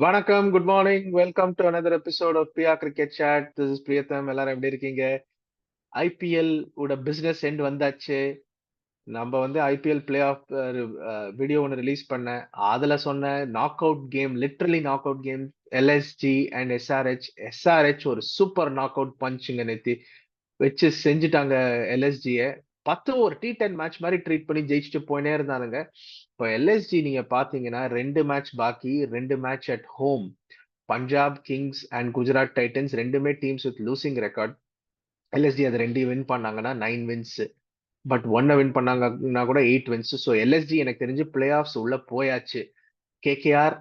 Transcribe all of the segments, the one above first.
வணக்கம், good morning. Welcome to another episode of பியா cricket chat. This is Priyatham. எல்லாரும் எப்படி இருக்கீங்க? ஐபிஎல் ஓட பிசினஸ் எண்ட் வந்தாச்சு. நம்ம வந்து ஐபிஎல் பிளே ஆஃப் வீடியோ ஒன்று ரிலீஸ் பண்ணேன். அதுல சொன்ன knock out game, literally knock out game, LSG and SRH. SRH ஒரு சூப்பர் நாக் அவுட் பஞ்சுங்க நேத்தி வச்சு செஞ்சுட்டாங்க எல்எஸ்ஜியை. 10 ஒரு T10 மேட்ச் மாதிரி ட்ரீட் பண்ணி ஜெயிச்சுட்டு போயினே இருந்தானுங்க. இப்போ எல்எஸ்ஜி நீங்க பாத்தீங்கன்னா 2 மேட்ச் பாக்கி, 2 match at home. Punjab kings and Gujarat titans ரெண்டுமே teams with losing record. LSG அது ரெண்டையும் வின் பண்ணாங்கன்னா 9 வின்ஸ். பட் ஒன்னை வின் பண்ணாங்கன்னா கூட 8 வின்ஸ். ஸோ எல்எஸ்ஜி எனக்கு தெரிஞ்சு பிளே ஆஃப்ஸ் உள்ள போயாச்சு. KKR,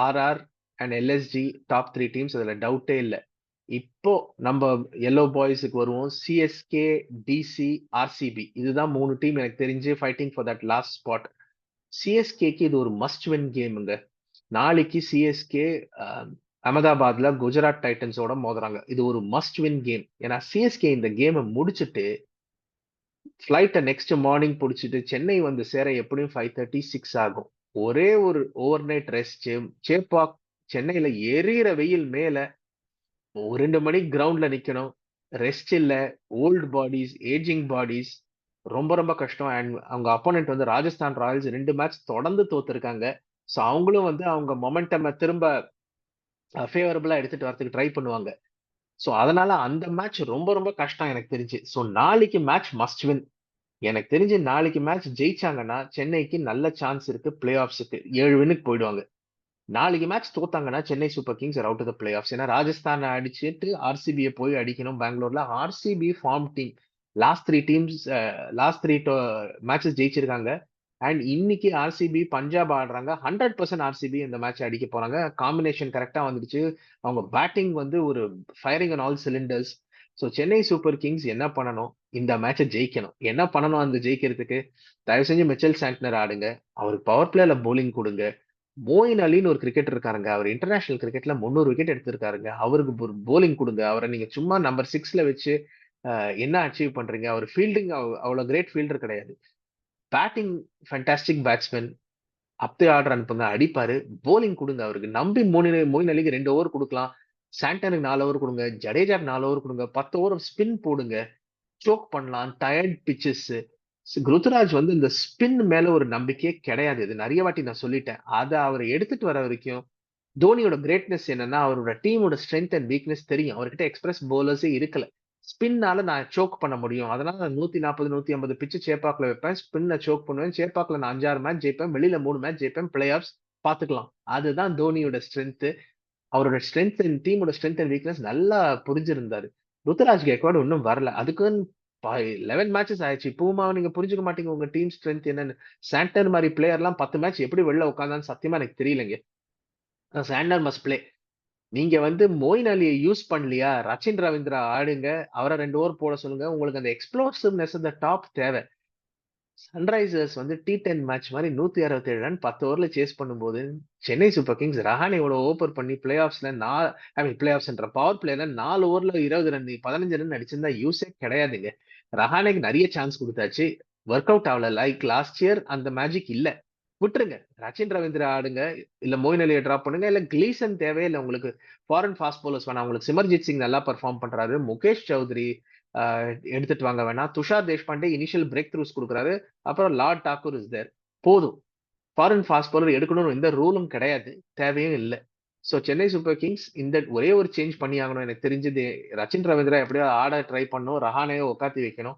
RR and LSG top 3 teams, அதுல டவுட்டே இல்லை. இப்போ நம்ம எல்லோ பாய்ஸுக்கு வருவோம். சிஎஸ்கே, டிசி, ஆர்சிபி, இதுதான் 3 டீம் எனக்கு தெரிஞ்சு fighting for that last spot. சிஎஸ்கேக்கு இது ஒரு மஸ்ட் வின் கேமுங்க. நாளைக்கு சிஎஸ்கே அகமதாபாத்ல குஜராத் டைட்டன்ஸோட மோதுறாங்க. இது ஒரு மஸ்ட் வின் கேம். ஏன்னா சிஎஸ்கே இந்த கேமை முடிச்சுட்டு ஃபிளைட்டை நெக்ஸ்ட் மார்னிங் பிடிச்சிட்டு சென்னை வந்து சேர எப்படியும் 5:30, 6 ஆகும். ஒரே ஒரு ஓவர் நைட் ரெஸ்ட். சேப்பாக் சென்னையில எரியிற வெயில் மேல 2 மணிக்கு கிரவுண்ட்ல நிக்கணும். ரெஸ்ட் இல்ல. Old bodies, ageing bodies. ரொம்ப ரொம்ப கஷ்டம். அண்ட் அவங்க அப்போனன்ட் வந்து ராஜஸ்தான் ராயல்ஸ் 2 மேட்ச் தொடர்ந்து தோத்துருக்காங்க. ஸோ அவங்களும் வந்து அவங்க மொமெண்டம் திரும்ப ஃபேவரபிளா எடுத்துட்டு வரதுக்கு ட்ரை பண்ணுவாங்க. ஸோ அதனால அந்த மேட்ச் ரொம்ப ரொம்ப கஷ்டம் எனக்கு தெரிஞ்சு. ஸோ நாளைக்கு மேட்ச் மஸ்ட் வின். எனக்கு தெரிஞ்சு நாளைக்கு மேட்ச் ஜெயிச்சாங்கன்னா சென்னைக்கு நல்ல சான்ஸ் இருக்கு பிளே ஆஃப்ஸுக்கு. 7 வின்னுக்கு போயிடுவாங்க. நாளைக்கு மேட்ச் தோத்தாங்கன்னா Chennai super kings out of the playoffs. ஏன்னா ராஜஸ்தான் அடிச்சுட்டு ஆர்சிபியை போய் அடிக்கணும் பெங்களூர்ல. RCB form team. Last three matches ஜெயிச்சிருக்காங்க. அண்ட் இன்னைக்கு ஆர்சிபி பஞ்சாப் ஆடுறாங்க. 100% ஆர்சிபி இந்த மேட்ச் அடிக்க போறாங்க. காம்பினேஷன் கரெக்டா வந்துடுச்சு. அவங்க பேட்டிங் வந்து ஒரு firing on all cylinders. So Chennai super Kings என்ன பண்ணணும்? இந்த மேட்சை ஜெயிக்கணும். என்ன பண்ணணும் அந்த ஜெயிக்கிறதுக்கு? தயவு செஞ்சு மிச்சல் சாண்ட்னர் ஆடுங்க. அவருக்கு பவர் பிளேல போலிங் கொடுங்க. மோயின் அலின்னு ஒரு கிரிக்கெட்டர் இருக்காருங்க. அவர் இன்டர்நேஷனல் கிரிக்கெட்ல 300 விக்கெட் எடுத்திருக்காருங்க. அவருக்கு ஒரு போலிங் கொடுங்க. அவரை நீங்க சும்மா நம்பர் 6ல வச்சு என்ன அச்சீவ் பண்றீங்க? அவர் ஃபீல்டிங் அவ்வளவு கிரேட் ஃபீல்டர் கிடையாது. Batting fantastic batsman. அப்பே ஆர்டர் அனுப்புங்க, அடிப்பாரு. போலிங் கொடுங்க அவருக்கு. நம்பி மோயின் அலிக்கு 2 ஓவர் கொடுக்கலாம். சாண்டனுக்கு 4 ஓவர் கொடுங்க. ஜடேஜாக்கு 4 ஓவர் கொடுங்க. 10 ஓவர் ஸ்பின் போடுங்க. சோக் பண்ணலாம். Tired pitches. குருத்துராஜ் வந்து இந்த ஸ்பின் மேல ஒரு நம்பிக்கையே கிடையாது. இது நிறைய வாட்டி நான் சொல்லிட்டேன். அதை அவர் எடுத்துட்டு வர வரைக்கும் தோனியோட கிரேட்னஸ் என்னன்னா அவரோட டீமோட ஸ்ட்ரென்த் அண்ட் வீக்னஸ் தெரியும். அவர்கிட்ட எக்ஸ்பிரஸ் பவுலர்ஸே இருக்கல. ஸ்பின்னால நான் சோக் பண்ண முடியும். அதனால நான் 140, 150 பிச்சு சேப்பாக்ல வைப்பேன். ஸ்பின்ன சோக் பண்ணுவேன். சேப்பாக்ல நான் 5-6 மேட்ச் ஜெயிப்பேன். வெளியில 3 மேட்ச் ஜெயிப்பேன். பிளே ஆஃப்ஸ் பாத்துக்கலாம். அதுதான் தோனியோட ஸ்ட்ரென்த். அவரோட ஸ்ட்ரென்த் அண்ட் டீமோட ஸ்ட்ரென்த் அண்ட் வீக்னஸ் நல்லா புரிஞ்சிருந்தாரு. ருத்துராஜ் கேக்வாட் இன்னும் வரல. அதுக்குன்னு 11 மேட்சஸ் ஆயிடுச்சு. இப்பவுமா நீங்க புரிஞ்சுக்க மாட்டீங்க உங்க டீம் ஸ்ட்ரென்த் என்னன்னு. சாண்டர் மாதிரி பிளேயர்லாம் 10 மேட்ச் எப்படி வெளில உட்காந்தான்னு சத்தியமா எனக்கு தெரியலங்க. Santner must play. நீங்க வந்து மோயின் அலியை யூஸ் பண்ணலையா? ரச்சின் ரவீந்திரா ஆடுங்க. அவரை 2 ஓவர் போட சொல்லுங்க. உங்களுக்கு அந்த எக்ஸ்ப்ளோசிவ்னஸ் அந்த டாப் தேவை. சன்ரைசர்ஸ் வந்து T10 மேட்ச் மாதிரி 167 ரன் 10 ஓவர்ல சேஸ் பண்ணும்போது சென்னை சூப்பர் கிங்ஸ் ரஹானேவோட ஓபர் பண்ணி பிளே ஆஃப்ஸ்ல பிளே ஆஃப்ஸ்ன்ற பவர் பிளேல 4 ஓவர்ல 20 ரன் 15 ரன் அடிச்சிருந்தா யூஸே கிடையாதுங்க. ரஹானேக்கு நிறைய சான்ஸ் கொடுத்தாச்சு. ஒர்க் அவுட் ஆகல. லைக் லாஸ்ட் இயர் அந்த மேஜிக் இல்ல. விட்டுருங்க. ரச்சின் ரவீந்திரா ஆடுங்க. இல்ல மோயின் அலியை டிராப் பண்ணுங்க. இல்ல கிளீசன் தேவையில்லை உங்களுக்கு. ஃபாரின் ஃபாஸ்ட் பவுலர்ஸ் வேணாம் உங்களுக்கு. சிமர்ஜித் சிங் நல்லா பெர்ஃபார்ம் பண்றாரு. முகேஷ் சௌத்ரி எடுத்துட்டு வாங்க வேணாம். துஷார் தேஷ்பாண்டே இனிஷியல் பிரேக் த்ரூஸ் கொடுக்குறாரு. அப்புறம் லார்ட் டாக்கூர் இஸ் தேர். போதும். ஃபாரின் ஃபாஸ்ட் பவுலர் எடுக்கணும்னு எந்த ரூலும் கிடையாது. தேவையும் இல்லை. ஸோ சென்னை சூப்பர் கிங்ஸ் இந்த ஒரே ஒரு சேஞ்ச் பண்ணி ஆகணும். எனக்கு தெரிஞ்சது ரச்சின் ரவீந்திரா எப்படியோ ஆட ட்ரை பண்ணும். ரஹானேயோ உட்காத்தி வைக்கணும்.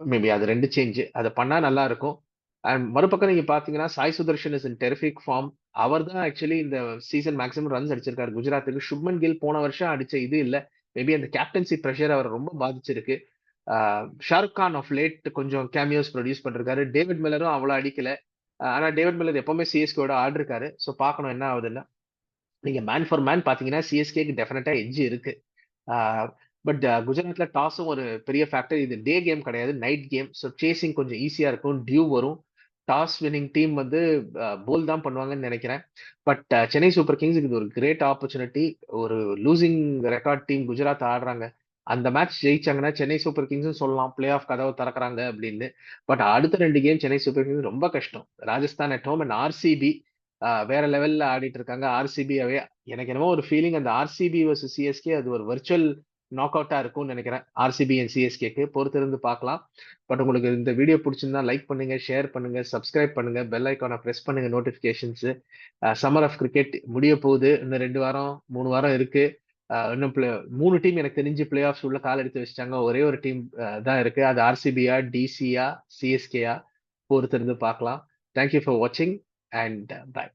மேபி அது 2 சேஞ்ச் அதை பண்ணா நல்லா இருக்கும். அண்ட் மறுபக்கம் நீங்க பாத்தீங்கன்னா Sai Sudharsan is in terrific form. அவர் தான் ஆக்சுவலி இந்த சீசன் மேக்ஸிமம் ரன்ஸ் அடிச்சிருக்காரு குஜராத்துக்கு. சுப்மன் கில் போன வருஷம் அடிச்ச இது இல்ல. மேபி அந்த கேப்டன்சி ப்ரெஷர் அவர் ரொம்ப பாதிச்சிருக்கு. ஷாருக் கான் ஆஃப் லேட் கொஞ்சம் கேமியோஸ் ப்ரொடியூஸ் பண்ணிருக்காரு. டேவிட் மில்லரும் அவ்வளவு அடிக்கல. ஆனா டேவிட் மில்லர் எப்பவுமே சிஎஸ்கேவோட ஆடிருக்காரு. ஸோ பார்க்கணும் என்ன ஆகுதுன்னா. நீங்க மேன் ஃபார் மேன் பாத்தீங்கன்னா சிஎஸ்கேக்கு டெஃபினட்டா எட்ஜ் இருக்கு. பட் குஜராத்ல டாஸும் ஒரு பெரிய ஃபேக்டர். இது டே கேம் கிடையாது, நைட் கேம். ஸோ சேசிங் கொஞ்சம் ஈஸியா இருக்கும். டியூ வரும். டாஸ் வின்னிங் டீம் வந்து போல் தான் பண்ணுவாங்கன்னு நினைக்கிறேன். பட் சென்னை சூப்பர் கிங்ஸுக்கு இது ஒரு கிரேட் ஆப்பர்ச்சுனிட்டி. ஒரு லூசிங் ரெக்கார்ட் டீம் குஜராத் ஆடுறாங்க. அந்த மேட்ச் ஜெயிச்சாங்கன்னா சென்னை சூப்பர் கிங்ஸ் சொல்லலாம் பிளே ஆஃப் கதவை திறக்கிறாங்க அப்படின்னு. பட் அடுத்த 2 கேம் சென்னை சூப்பர் கிங்ஸ் ரொம்ப கஷ்டம். Rajasthan at home and RCB. வேற லெவல்ல ஆடிட்டு இருக்காங்க. ஆர்சிபியாவே எனக்கு என்னமோ ஒரு ஃபீலிங் அந்த ஆர்சிபி வர்சஸ் சிஎஸ்கே அது ஒரு விர்ச்சுவல் நாக் அவுட்டா இருக்கும்னு நினைக்கிறேன். ஆர்சிபி அண்ட் சிஎஸ்கேக்கு பொறுத்திருந்து பார்க்கலாம். பட் உங்களுக்கு இந்த வீடியோ பிடிச்சிருந்தா லைக் பண்ணுங்க, ஷேர் பண்ணுங்க, சப்ஸ்கிரைப் பண்ணுங்க, பெல் ஐக்கானை பிரஸ் பண்ணுங்க நோட்டிபிகேஷன்ஸ். சம்மர் ஆஃப் கிரிக்கெட் முடிய போகுது. இன்னும் 2 வாரம் 3 வாரம் இருக்கு. இன்னும் 3 டீம் எனக்கு தெரிஞ்சு பிளே ஆஃப்ஸ் உள்ள கால் எடுத்து வச்சிட்டாங்க. ஒரே ஒரு டீம் தான் இருக்கு. அது ஆர்சிபியா, டிசியா, சிஎஸ்கேயா பொறுத்திருந்து பார்க்கலாம். தேங்க்யூ ஃபார் வாட்சிங் அண்ட் பை.